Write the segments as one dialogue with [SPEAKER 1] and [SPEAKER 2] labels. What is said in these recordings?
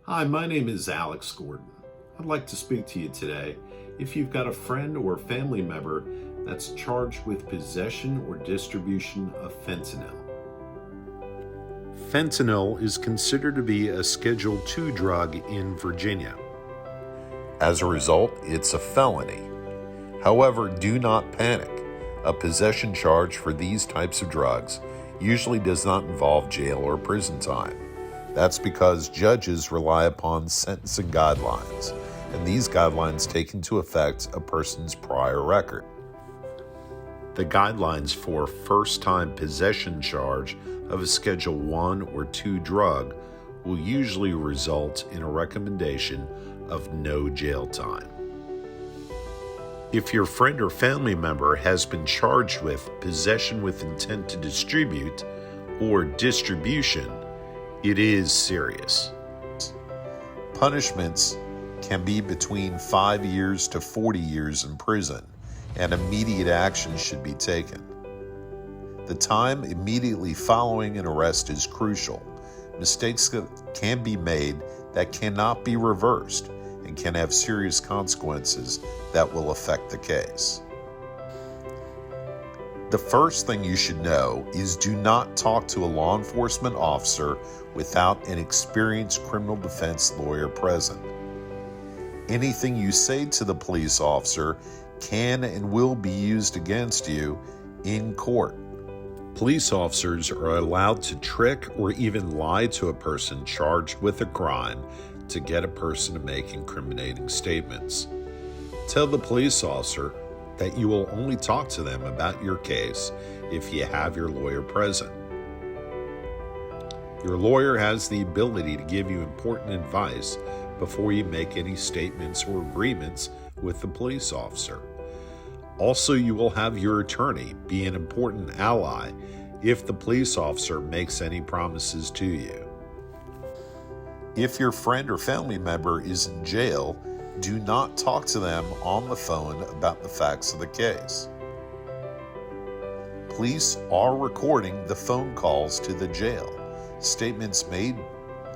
[SPEAKER 1] Hi, my name is Alex Gordon. I'd like to speak to you today if you've got a friend or family member that's charged with possession or distribution of fentanyl. Fentanyl is considered to be a Schedule II drug in Virginia. As a result, it's a felony. However, do not panic. A possession charge for these types of drugs usually does not involve jail or prison time. That's because judges rely upon sentencing guidelines, and these guidelines take into effect a person's prior record. The guidelines for first-time possession charge of a Schedule I or II drug will usually result in a recommendation of no jail time. If your friend or family member has been charged with possession with intent to distribute or distribution, it is serious. Punishments can be between 5 years to 40 years in prison, and immediate action should be taken. The time immediately following an arrest is crucial. Mistakes can be made that cannot be reversed and can have serious consequences that will affect the case. The first thing you should know is do not talk to a law enforcement officer without an experienced criminal defense lawyer present. Anything you say to the police officer can and will be used against you in court. Police officers are allowed to trick or even lie to a person charged with a crime to get a person to make incriminating statements. Tell the police officer that you will only talk to them about your case if you have your lawyer present. Your lawyer has the ability to give you important advice before you make any statements or agreements with the police officer. Also, you will have your attorney be an important ally if the police officer makes any promises to you. If your friend or family member is in jail, do not talk to them on the phone about the facts of the case. Police are recording the phone calls to the jail. Statements made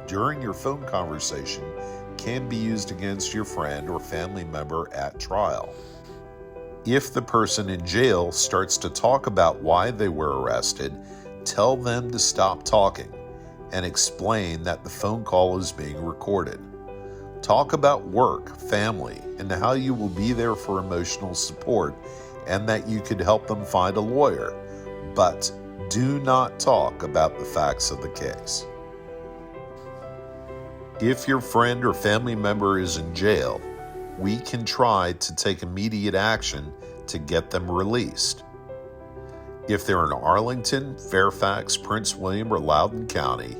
[SPEAKER 1] during your phone conversation can be used against your friend or family member at trial. If the person in jail starts to talk about why they were arrested, tell them to stop talking and explain that the phone call is being recorded. Talk about work, family, and how you will be there for emotional support and that you could help them find a lawyer, but do not talk about the facts of the case. If your friend or family member is in jail, we can try to take immediate action to get them released. If they're in Arlington, Fairfax, Prince William, or Loudoun County,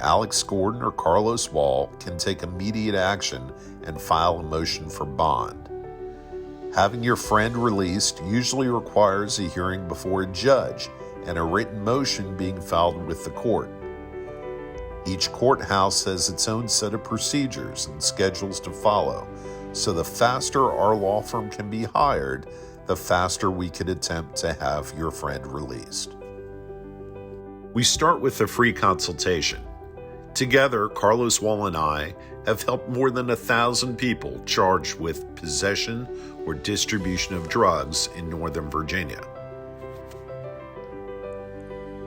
[SPEAKER 1] Alex Gordon or Carlos Wall can take immediate action and file a motion for bond. Having your friend released usually requires a hearing before a judge and a written motion being filed with the court. Each courthouse has its own set of procedures and schedules to follow, so the faster our law firm can be hired, the faster we could attempt to have your friend released. We start with a free consultation. Together, Carlos Wall and I have helped more than 1,000 people charged with possession or distribution of drugs in Northern Virginia.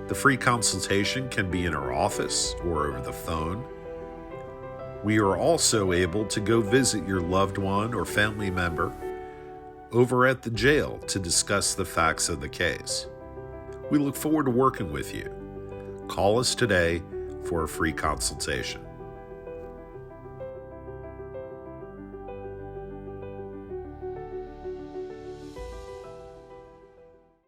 [SPEAKER 1] The free consultation can be in our office or over the phone. We are also able to go visit your loved one or family member over at the jail to discuss the facts of the case. We look forward to working with you. Call us today for a free consultation.